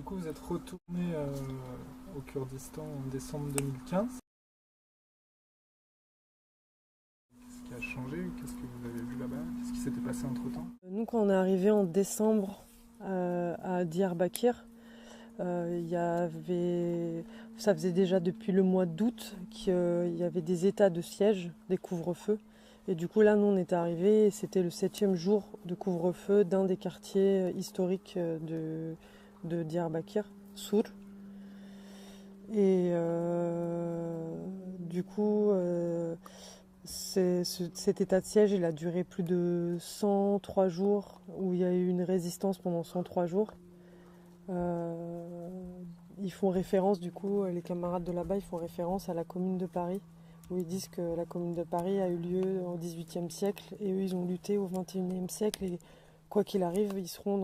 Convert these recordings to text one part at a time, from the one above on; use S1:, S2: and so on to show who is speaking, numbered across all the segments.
S1: coup, vous êtes retourné au Kurdistan en décembre 2015. Qu'est-ce qui a changé? Qu'est-ce que vous avez vu là-bas? Qu'est-ce qui s'était passé entre-temps?
S2: Nous, quand on est arrivé en décembre à Diyarbakir, ça faisait déjà depuis le mois d'août qu'il y avait des états de siège, des couvre-feux. Et du coup, là, nous, on est arrivés et c'était le 7e jour de couvre-feu d'un des quartiers historiques de Diyarbakir, Sour. Et du coup, cet état de siège, il a duré plus de 103 jours, où il y a eu une résistance pendant 103 jours. Euh, Ils font référence, du coup, les camarades de là-bas, ils font référence à la Commune de Paris, où ils disent que la Commune de Paris a eu lieu au XVIIIe siècle, et eux, ils ont lutté au XXIe siècle, et quoi qu'il arrive, ils seront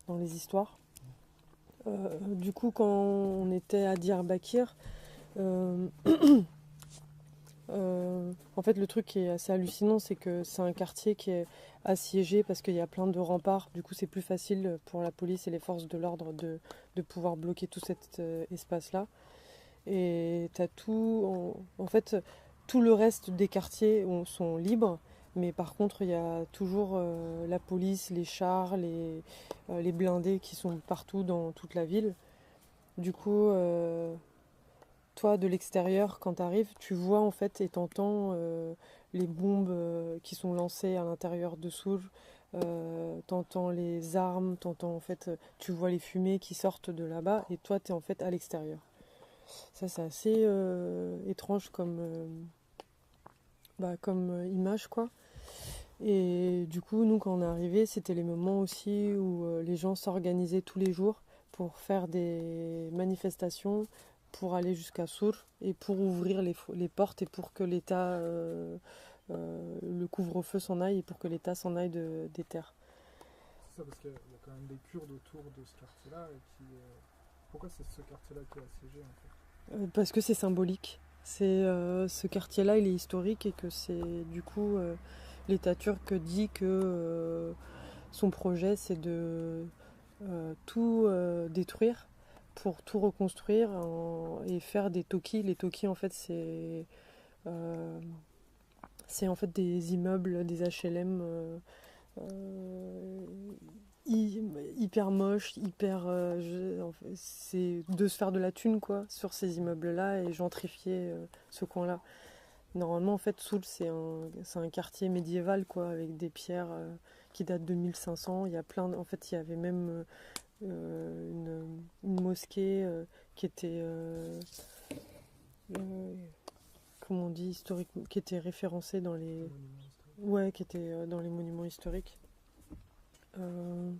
S2: dans les histoires. Du coup, quand on était à Diyarbakir, euh, en fait, le truc qui est assez hallucinant, c'est que c'est un quartier qui est assiégé parce qu'il y a plein de remparts. Du coup, c'est plus facile pour la police et les forces de l'ordre de pouvoir bloquer tout cet espace-là. Et t'as tout. En fait, tout le reste des quartiers sont libres. Mais par contre, il y a toujours la police, les chars, les blindés qui sont partout dans toute la ville. Du coup, toi, de l'extérieur, quand tu arrives, tu vois en fait et t'entends les bombes qui sont lancées à l'intérieur de Souj. T'entends les armes, t'entends en fait, tu vois les fumées qui sortent de là-bas et toi, tu es en fait à l'extérieur. Ça, c'est assez étrange comme image, quoi. Et du coup, nous, quand on est arrivé, c'était les moments aussi où les gens s'organisaient tous les jours pour faire des manifestations, pour aller jusqu'à Sour et pour ouvrir les portes et pour que l'État, le couvre-feu s'en aille et pour que l'État s'en aille des terres.
S1: C'est ça, parce qu'il y a quand même des Kurdes autour de ce quartier-là. Pourquoi c'est ce quartier-là qui est assiégé en fait?
S2: Parce que c'est symbolique. Ce quartier-là, il est historique et que c'est du coup l'État turc dit que son projet c'est de tout détruire pour tout reconstruire et faire des tokis. Les tokis, en fait, euh, c'est en fait des immeubles, des HLM euh, hyper moches, en fait, c'est de se faire de la thune quoi sur ces immeubles-là et gentrifier ce coin-là. Normalement, en fait, Soul, c'est un quartier médiéval quoi, avec des pierres qui datent de 1500. Il y a en fait, il y avait même une mosquée qui était, euh, comment on dit, historique, qui était référencée dans les,
S1: Monument historique.
S2: ouais, qui était dans les monuments historiques. Euh,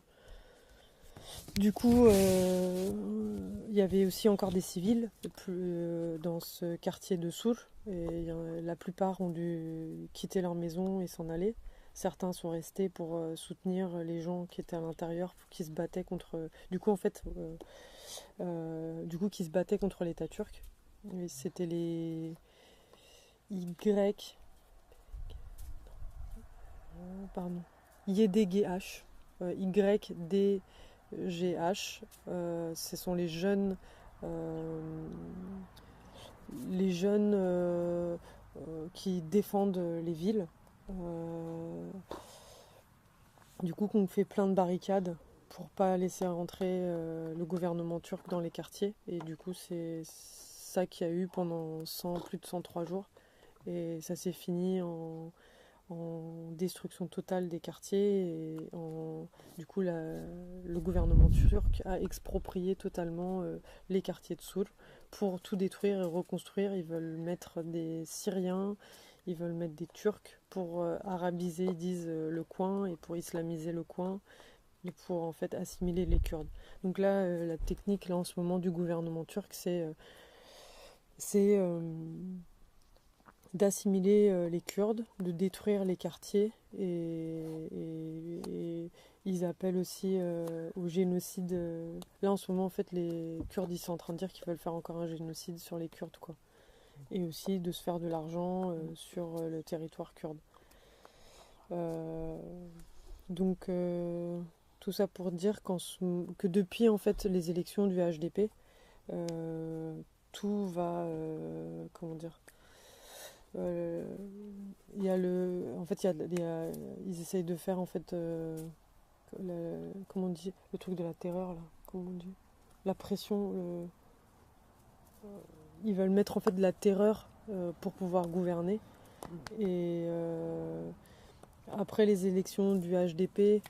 S2: du coup, il y avait aussi encore des civils dans ce quartier de Sour, et la plupart ont dû quitter leur maison et s'en aller. Certains sont restés pour soutenir les gens qui étaient à l'intérieur, qui se battaient contre. Du coup, en fait, qui se battaient contre l'État turc. Et c'était les Y, pardon, YDGH, YDGH. Ce sont euh, les jeunes qui défendent les villes. Euh, du coup, qu'on fait plein de barricades pour pas laisser rentrer le gouvernement turc dans les quartiers. Et du coup, c'est ça qu'il y a eu pendant plus de 103 jours. Et ça s'est fini en destruction totale des quartiers. Du coup, le gouvernement turc a exproprié totalement les quartiers de Sour pour tout détruire et reconstruire. Ils veulent mettre des Syriens, ils veulent mettre des Turcs pour arabiser, ils disent, le coin et pour islamiser le coin et pour en fait assimiler les Kurdes. Donc là, la technique là en ce moment du gouvernement turc, c'est d'assimiler les Kurdes, de détruire les quartiers et ils appellent aussi au génocide. Là en ce moment en fait les Kurdes ils sont en train de dire qu'ils veulent faire encore un génocide sur les Kurdes quoi. Et aussi de se faire de l'argent sur le territoire kurde. Euh, donc tout ça pour dire que depuis en fait les élections du HDP, tout va, comment dire, il y a en fait ils essayent de faire en fait, comment on dit, le truc de la terreur là, comment on dit, la pression, ils veulent mettre en fait de la terreur pour pouvoir gouverner. Et après les élections du HDP,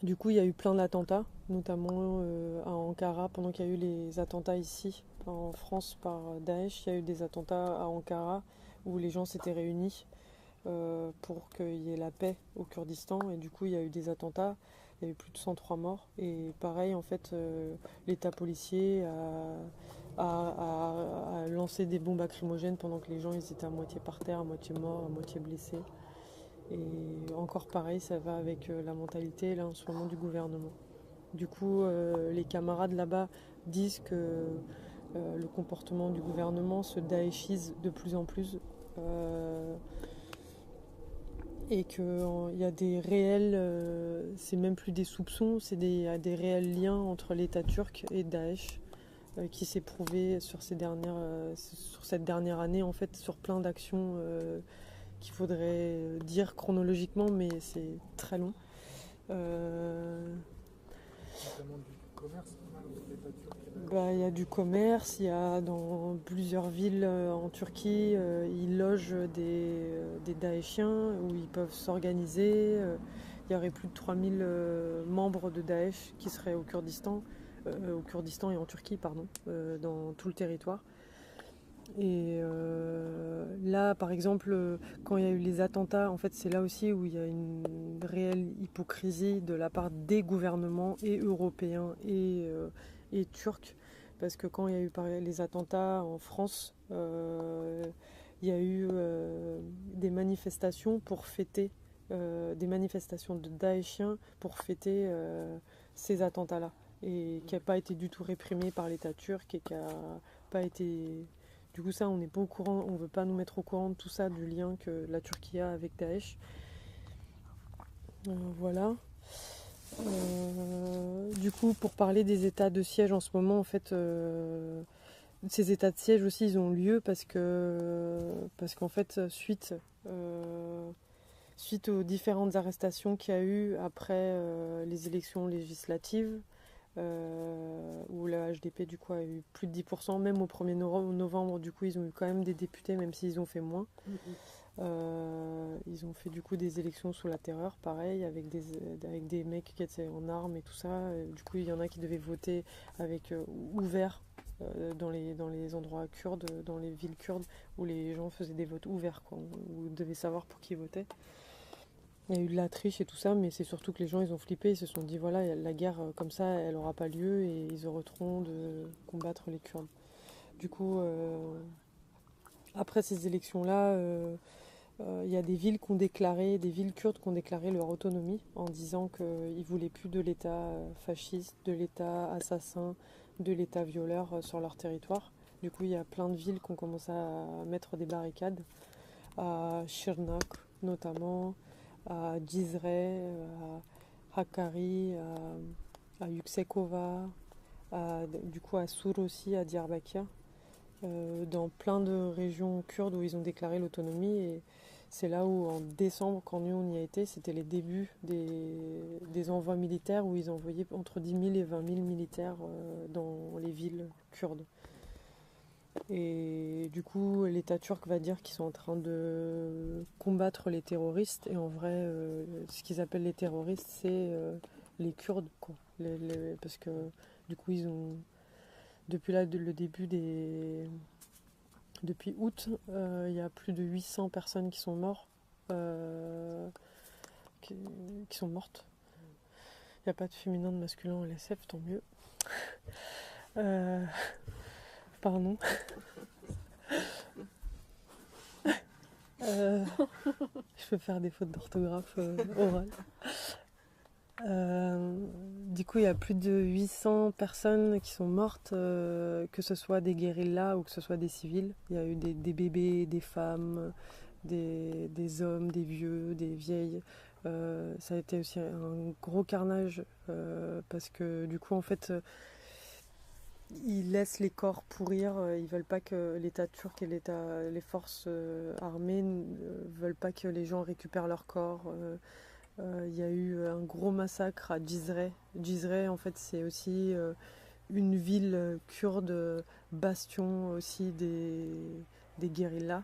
S2: du coup il y a eu plein d'attentats, notamment à Ankara, pendant qu'il y a eu les attentats ici en France par Daesh. Il y a eu des attentats à Ankara où les gens s'étaient réunis pour qu'il y ait la paix au Kurdistan, et du coup il y a eu des attentats. Il y a eu plus de 103 morts, et pareil en fait l'état policier a lancé des bombes lacrymogènes pendant que les gens ils étaient à moitié par terre, à moitié morts, à moitié blessés. Et encore pareil, ça va avec la mentalité là en ce moment du gouvernement. Du coup, les camarades là-bas disent que le comportement du gouvernement se daéchise de plus en plus, et qu'il y a des réels, c'est même plus des soupçons, il y a des réels liens entre l'État turc et Daesh, qui s'est prouvé sur cette dernière année en fait, sur plein d'actions qu'il faudrait dire chronologiquement, mais c'est très long.
S1: Notamment du commerce entre l'État turc et
S2: Il y a du commerce, il y a dans plusieurs villes en Turquie, ils logent des Daeshiens où ils peuvent s'organiser. Il y aurait plus de 3000 membres de Daesh qui seraient au Kurdistan et en Turquie, pardon, dans tout le territoire. Et là, par exemple, quand il y a eu les attentats, en fait, c'est là aussi où il y a une réelle hypocrisie de la part des gouvernements et européens et turcs. Parce que quand il y a eu les attentats en France, il y a eu des manifestations pour fêter, des manifestations de Daeshiens pour fêter ces attentats-là. Et qui n'a pas été du tout réprimé par l'État turc et qui n'a pas été... Du coup, ça, on n'est pas au courant, on ne veut pas nous mettre au courant de tout ça, du lien que la Turquie a avec Daesh. Voilà. Du coup, pour parler des états de siège en ce moment, en fait, ces états de siège aussi, ils ont lieu parce qu'en fait, suite aux différentes arrestations qu'il y a eu après les élections législatives, où la HDP du coup a eu plus de 10%, même au 1er novembre, du coup ils ont eu quand même des députés, même s'ils ont fait moins. Ils ont fait du coup des élections sous la terreur, pareil, avec des mecs qui étaient en armes et tout ça. Et du coup il y en a qui devaient voter avec ouvert dans les endroits kurdes, dans les villes kurdes, où les gens faisaient des votes ouverts, quoi, où ils devaient savoir pour qui ils votaient. Il y a eu de la triche et tout ça, mais c'est surtout que les gens ils ont flippé, ils se sont dit voilà, la guerre comme ça elle n'aura pas lieu et ils arrêteront de combattre les Kurdes. Du coup, après ces élections-là, il y a des villes kurdes qui ont déclaré leur autonomie en disant qu'ils ne voulaient plus de l'État fasciste, de l'État assassin, de l'État violeur sur leur territoire. Du coup, il y a plein de villes qui ont commencé à mettre des barricades, à Shirnak notamment, à Cizre, à Hakkari, à Yüksekova, du coup à Sur aussi, à Diyarbakir, dans plein de régions kurdes où ils ont déclaré l'autonomie. Et c'est là où en décembre, quand nous on y a été, c'était les débuts des envois militaires, où ils envoyaient entre 10 000 et 20 000 militaires dans les villes kurdes. Et du coup, l'État turc va dire qu'ils sont en train de combattre les terroristes. Et en vrai, ce qu'ils appellent les terroristes, c'est les Kurdes, quoi. Parce que du coup, ils ont... Depuis là, le début Depuis août, il y a plus de 800 personnes qui sont mortes. Qui sont mortes. Il n'y a pas de féminin, de masculin en LSF, tant mieux. Pardon. Je peux faire des fautes d'orthographe orales. Du coup, il y a plus de 800 personnes qui sont mortes, que ce soit des guérillas ou que ce soit des civils. Il y a eu des bébés, des femmes, des hommes, des vieux, des vieilles. Ça a été aussi un gros carnage parce que du coup en fait ils laissent les corps pourrir, ils veulent pas que l'État turc et les forces armées veulent pas que les gens récupèrent leurs corps. Il y a eu un gros massacre à Cizre. Cizre en fait c'est aussi une ville kurde, bastion aussi des guérillas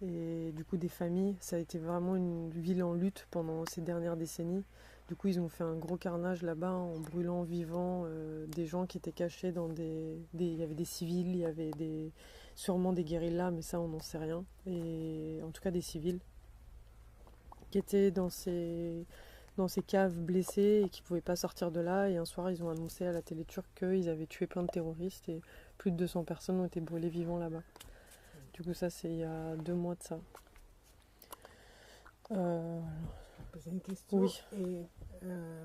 S2: et du coup des familles. Ça a été vraiment une ville en lutte pendant ces dernières décennies. Du coup, ils ont fait un gros carnage là-bas en brûlant vivants des gens qui étaient cachés dans il y avait des civils, il y avait sûrement des guérillas, mais ça, on n'en sait rien. Et en tout cas, des civils qui étaient dans ces caves blessés et qui ne pouvaient pas sortir de là. Et un soir, ils ont annoncé à la télé turque qu'ils avaient tué plein de terroristes et plus de 200 personnes ont été brûlées vivants là-bas. Du coup, ça, c'est il y a 2 mois de ça.
S3: Je vais poser une question.
S2: Oui.
S3: Et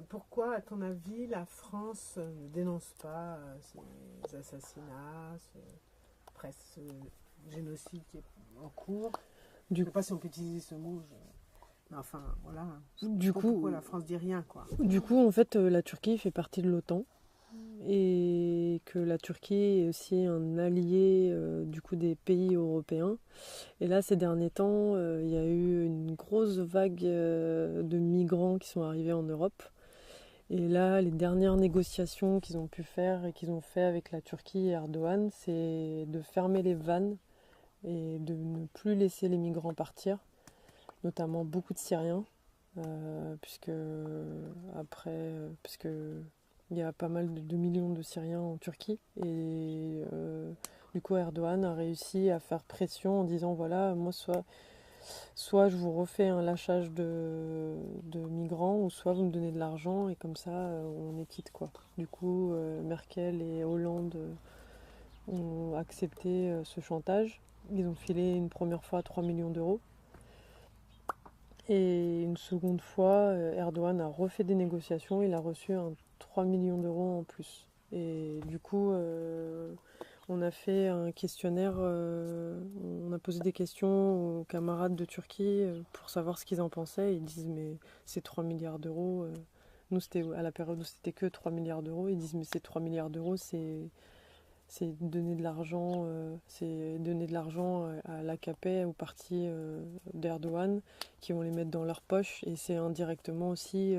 S3: pourquoi, à ton avis, la France ne dénonce pas ces assassinats, ce génocide qui est en cours? Je ne sais pas si on peut utiliser ce mot. Mais enfin, voilà. Pourquoi la France dit rien, quoi.
S2: Du coup, en fait, la Turquie fait partie de l'OTAN et que la Turquie est aussi un allié du coup des pays européens. Et là, ces derniers temps, il y a eu une grosse vague de migrants qui sont arrivés en Europe. Et là, les dernières négociations qu'ils ont pu faire et qu'ils ont fait avec la Turquie et Erdogan, c'est de fermer les vannes et de ne plus laisser les migrants partir, notamment beaucoup de Syriens, puisque il y a pas mal de 2 millions de Syriens en Turquie. Et du coup, Erdogan a réussi à faire pression en disant voilà, moi, soit je vous refais un lâchage de migrants, ou soit vous me donnez de l'argent, et comme ça, on est quitte, quoi. Du coup, Merkel et Hollande ont accepté ce chantage. Ils ont filé une première fois 3 millions d'euros. Et une seconde fois, Erdogan a refait des négociations, il a reçu 3 millions d'euros en plus. Et du coup, on a fait un questionnaire, on a posé des questions aux camarades de Turquie pour savoir ce qu'ils en pensaient. Ils disent mais c'est 3 milliards d'euros. Nous, c'était à la période où c'était que 3 milliards d'euros. Ils disent mais c'est 3 milliards d'euros, c'est donner de l'argent, à l'AKP, au parti d'Erdogan, qui vont les mettre dans leur poche, et c'est indirectement aussi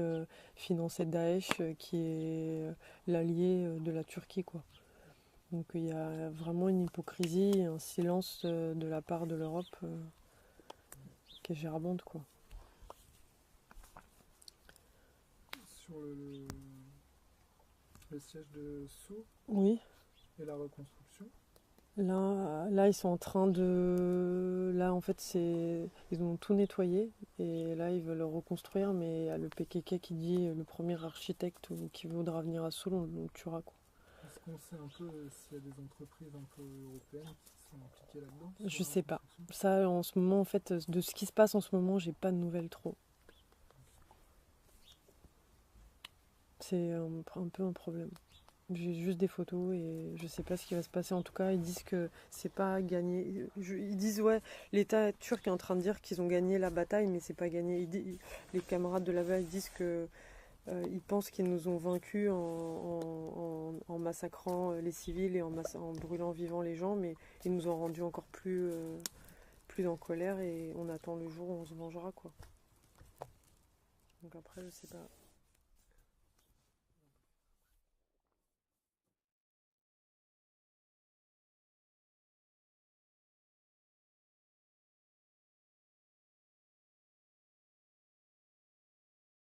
S2: financer Daesh, qui est l'allié de la Turquie, quoi. Donc il y a vraiment une hypocrisie et un silence de la part de l'Europe qui est gerbante, quoi.
S1: Sur le siège de Sceaux
S2: Oui.
S1: et la reconstruction.
S2: Là, ils sont en train de... Là, en fait, ils ont tout nettoyé et là, ils veulent le reconstruire, mais il y a le PKK qui dit le premier architecte qui voudra venir à Sceaux, on le tuera, quoi.
S1: Est-ce qu'on sait un peu s'il y a des entreprises un peu européennes qui sont impliquées là-dedans?
S2: Je sais pas. Ça, en ce moment, en fait, de ce qui se passe en ce moment, j'ai pas de nouvelles trop. C'est un peu un problème. J'ai juste des photos et je sais pas ce qui va se passer. En tout cas, ils disent que c'est pas gagné. Ils disent ouais, l'État turc est en train de dire qu'ils ont gagné la bataille, mais c'est pas gagné. Les camarades de là-bas, ils disent que ils pensent qu'ils nous ont vaincus en massacrant les civils et en brûlant vivants les gens, mais ils nous ont rendus encore plus en colère et on attend le jour où on se vengera, quoi. Donc après, je sais pas.